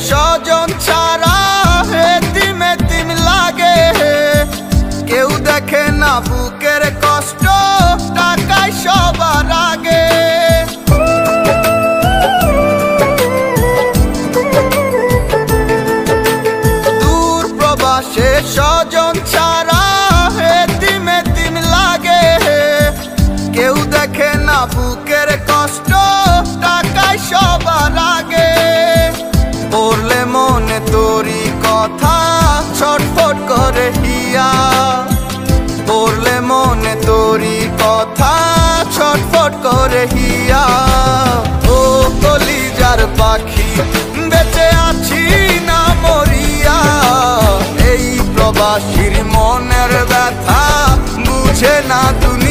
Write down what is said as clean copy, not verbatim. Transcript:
স্বজন ছাড়া এতিম এতিম লাগে, কেউ দেখে না বুকের কষ্ট, টাকায় সবার আগে। দূর প্রবাসে স্বজন ছাড়া এতিম এতিম লাগে, কেউ দেখে না বুকের কষ্ট, টাকায় সবার আগে। পড়লে মনে তোরি কথা ছটফট করে হিয়া, পড়লে মনে তোরি কথা ছটফট করে হিয়া। ও কলিজার পাখি বেঁচে আছি না মরিয়া, এই প্রবাসীর মনের ব্যথা বুঝে না দুনিয়া।